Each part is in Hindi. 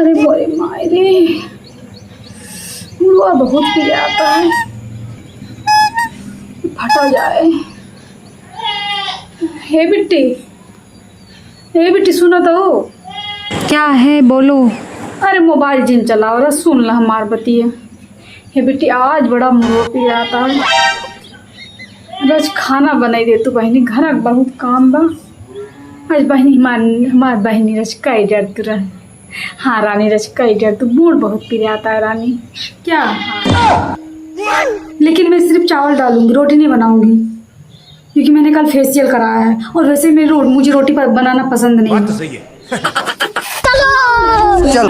अरे बोरे मायरे मुर्गा बहुत पी आता है, फटा जाए। हे बिट्टी सुनो तो। क्या है बोलो। अरे मोबाइल जिन चलाओ रहा, सुन ला हमार बतिया। हे बेटी आज बड़ा मुर्गा पी आता है, रोज खाना बनाई दे तू बहनी, घर बहुत काम बा। आज बहनी हमार बहनी रच कई डर तू रह। हाँ रानी रच कई डर तू, मूड बहुत पी आता है रानी। क्या? हाँ। लेकिन मैं सिर्फ चावल डालूंगी, रोटी नहीं बनाऊंगी, क्योंकि मैंने कल फेशियल कराया है और वैसे मुझे रोटी बनाना पसंद नहीं है। सही है। चलो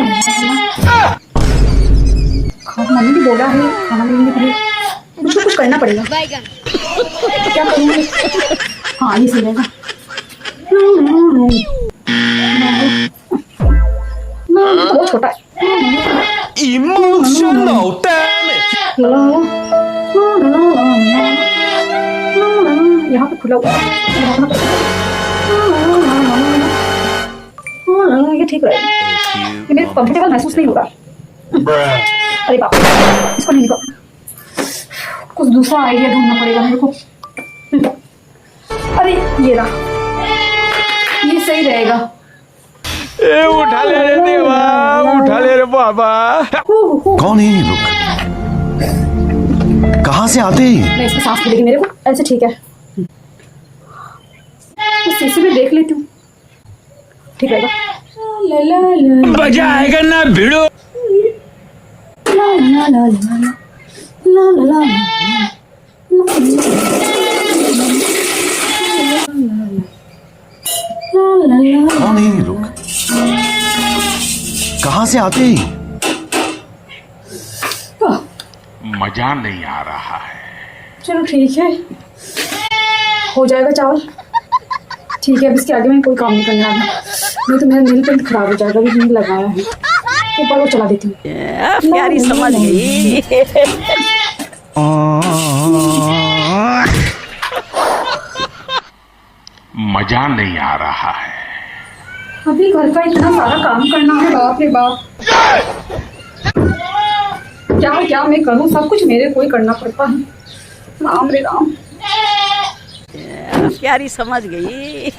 मम्मी भी बोला है खाना बनाने के लिए, मुझको कुछ करना पड़ेगा। क्या करूँगी? हाँ ये सही रहेगा। बहुत छोटा है। Emotional damage. यहाँ पे खुला हुआ है, ये ठीक रहेगा। ये मेरे कंफर्टेबल महसूस नहीं हो रहा। अरे बाप, इसको नहीं निकाल, कुछ दूसरा आइडिया ढूंढना पड़ेगा मेरे को। अरे ये रहा, ये सही रहेगा। उठा ले रे देवा, उठा ले रे बाबा। कौन है ये लोग? कहाँ से आते हैं? मैं इसको साफ मिलेगी मेरे को, ऐसे ठीक है। शीशे में देख लेती हूँ, ठीक रहेगा। मजा आएगा ना भिड़ो। ला ला ला ला ला ला ला कौन है ये लोग? कहाँ से आते हैं? मजा नहीं आ रहा है। चलो ठीक है, हो जाएगा चावल। ठीक है, अब इसके आगे में कोई काम नहीं करना है, नहीं तो मेरा नील पेंट खराब हो जाएगा। अभी नील लगाया है, एक बार वो चला देती हूँ। प्यारी समझ गई। मजा नहीं आ रहा है। अभी घर का इतना सारा काम करना है, बाप रे बाप। क्या क्या मैं करूँ, सब कुछ मेरे को ही करना पड़ता है। राम रे राम। प्यारी समझ गई।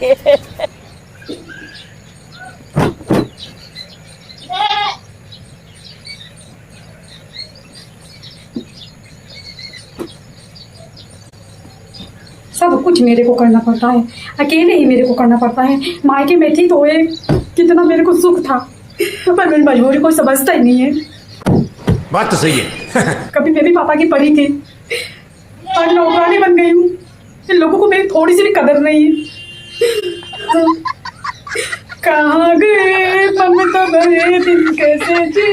सब कुछ मेरे को करना पड़ता है, अकेले ही मेरे को करना पड़ता है। मायके में थी तो ये कितना मेरे को सुख था, पर मेरी मजबूरी कोई समझता ही नहीं है। बात तो सही है। कभी मेरी पापा की परी थी, आज नौकरानी बन गई हूँ। इन लोगों को मेरी थोड़ी सी भी कदर नहीं है। कहाँ गए ममता भरे दिन कैसे जी,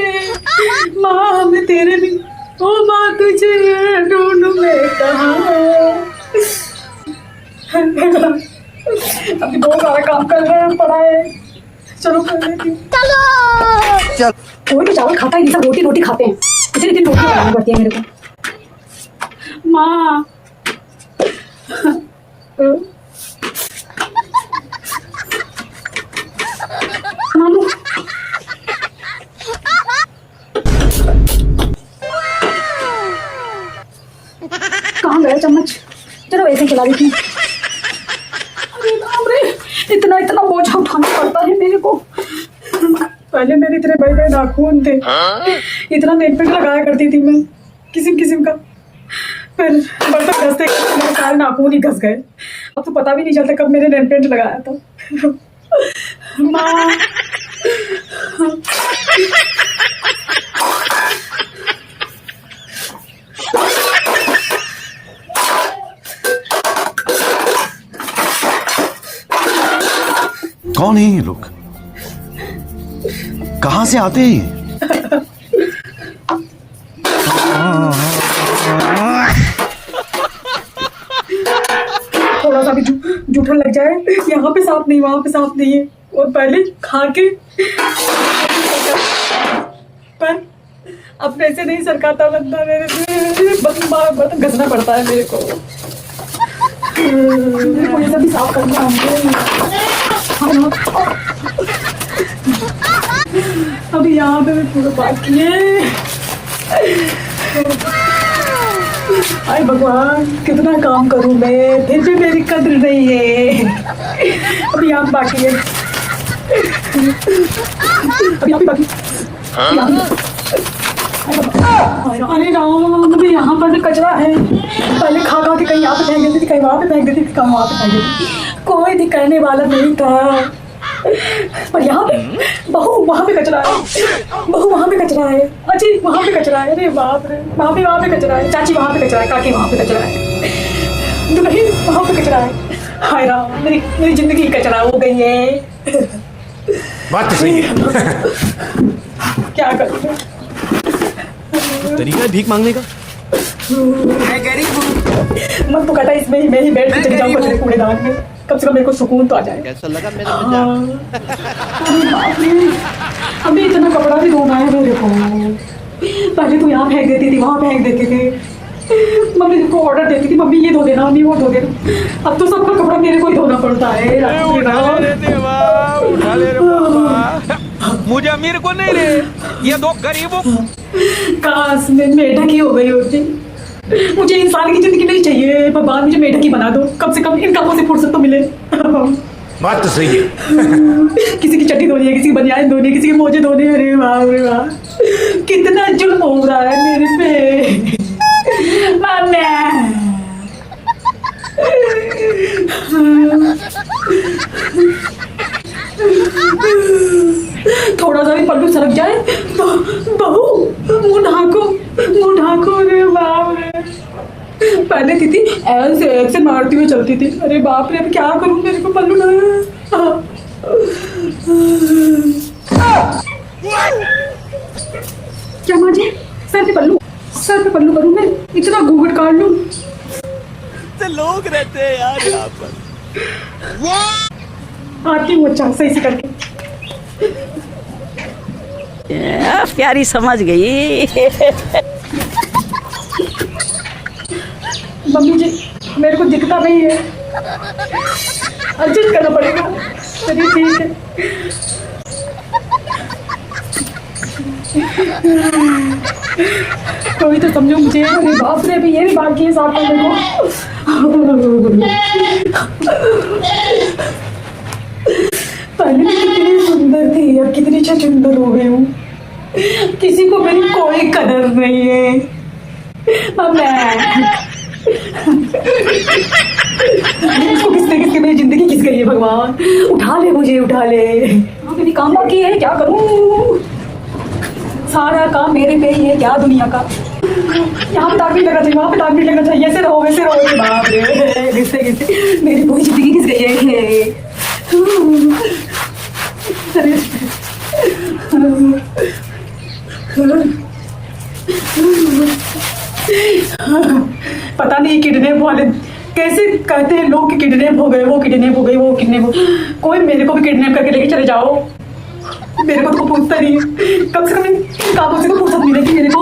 माँ मैं तेरे बिन, ओ माँ तुझे ढूंढूं मैं कहाँ। अभी बहुत सारा काम करना पड़ा है, चलो कर लेती हूँ। चल कोई भी चावल खाता है नहीं, सब रोटी रोटी खाते हैं। इतनी दिन रोटी बनानी पड़ती है मेरे को। माँ मानू कहाँ गया चम्मच? चलो ऐसे खिला देती हूँ। अरे बाप रे, इतना इतना बोझा उठाना पड़ता है मेरे को। पहले मेरे इतने बड़े बड़े नाखून थे, इतना नेट पेंट लगाया करती थी मैं किस्म किस्म का, फिर बर्तन घसते मेरे सारे नाखून ही घस गए। अब तो पता भी नहीं चलता कब मैंने नेट पेंट लगाया था। माँ कौन है ये लोग? कहाँ से आते हैं? थोड़ा सा भी जूठा लग जाए, यहाँ पे साफ नहीं वहाँ पे साफ नहीं है, और पहले खा के पर अब पैसे नहीं सरकाता बंदा, मेरे बर्तन घसना पड़ता है मेरे को। ये सब भी साफ करना है। अभी यहाँ पे भी पूरा बाकी है। अरे भगवान कितना काम करूँ मैं, फिर भी मेरी कद्र नहीं है। अभी यहाँ बाकी है, अभी यहाँ पे बाकी। अरे राम, अभी यहाँ पर भी कचरा है। पहले खा खा के कहीं यहाँ पे फेंक देती थी, कहीं वहाँ पे फेंक देती थी, कहीं वहाँ पे फेंक देती थी, कोई भी करने वाला नहीं था। पर यहाँ पे बहू वहाँ पे कचरा है, बहू वहाँ पे कचरा है, अजी वहाँ पे कचरा है, अरे बाप रे, भाभी वहाँ पे कचरा है, चाची वहाँ पे कचरा है, काकी वहाँ पे कचरा है, दुल्हन वहाँ पे कचरा है। हाय राम, मेरी जिंदगी कचरा हो गई है। बात तो सही है। क्या करूँ? तरीका है भीख मांगने का। मत तो कटा, इसमें ही मैं ही बैठ के चली जाऊँ कचरे कूड़ेदान में, कम से कम मेरे को सुकून तो आ जाए। कैसा लगा मेरा हाँ। अरे बाप रे, अभी इतना कपड़ा भी धोना है मेरे को। पहले तो यहाँ फेंक देती थी, वहाँ फेंक देते थे, मम्मी को ऑर्डर देती थी, मम्मी ये धो देना, मम्मी वो धो देना। अब तो सबका कपड़ा मेरे को ही धोना पड़ता है। उठा ले रे देवा, उठा ले रे बाबा। मुझे अमीर को नहीं रे, ये दो गरीबों। काश मैं मेढक ही हो गई होती। मुझे इंसान की जिंदगी नहीं चाहिए, भगवान मुझे मेढक ही बना दो, कम से कम इन कामों से फुर्सत तो मिले। बात तो सही है। किसी की चड्डी धोनी है, किसी की बनियान धोनी है, किसी के मोजे धोने हैं। अरे वाह रे वाह, कितना जुल्म हो रहा है मेरे पे। थोड़ा सा भी पल्लू सरक जाए तो बहू मुंह ढाको। रे बाप रे, पहले थी ऐसे मारती हुई चलती थी। अरे बाप रे, अब क्या करूं, मेरे को पल्लू ना। क्या माजे, सर पे पल्लू करूं मैं, इतना घूंघट काट लूं। तो लोग रहते हैं यार यहाँ पर। आती हूँ, अच्छा सही से करके। प्यारी समझ गई। मम्मी जी, मेरे को दिखता नहीं है, एडजस्ट करना पड़ेगा। चलिए ठीक है। कोई तो समझो मुझे। अरे बाप रे, अभी ये भी बाकी है साथ में मेरे को। पहले मैं कितनी सुंदर थी, अब कितनी सुंदर हो गई हूँ। किसी को मेरी कोई कदर नहीं है। अब इसको किसने मेरी जिंदगी किस गई है। भगवान उठा ले मुझे, उठा ले। मेरी काम बाकी है, क्या करूँ, सारा काम मेरे पे ही है, क्या दुनिया का। यहाँ पे ताक भी लगना चाहिए, वहाँ पे ताक भी लगना चाहिए, ऐसे रहो वैसे रहो। बाप रे, घिसते मेरी पूरी जिंदगी किस गई है। पता नहीं किडनैप वाले कैसे कहते हैं लोग कि किडनैप हो गए, वो किडनैप हो गई, वो किडनैप हो। कोई मेरे को भी किडनैप करके लेके चले जाओ, मेरे को तो पूछता नहीं है। कम से कम इन कामों से तो फुर्सत मिलेगी मेरे को।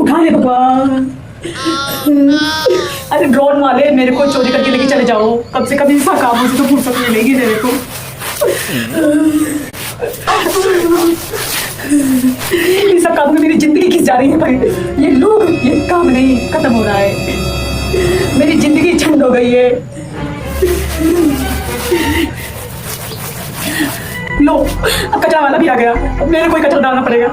उठा ले भगवान। अरे ड्रोन वाले, मेरे को चोरी करके लेके चले जाओ, कम से कम इन सब कामों से तो फुर्सत मिलेगी मेरे को। इन सब कामों में मेरी जिंदगी खिंच जा रही है। पर ये लोग, ये काम नहीं खत्म हो रहा है, मेरी जिंदगी छंड हो गई है। लो, अब कचरा वाला भी आ गया, अब मेरे को ही कचरा डालना पड़ेगा।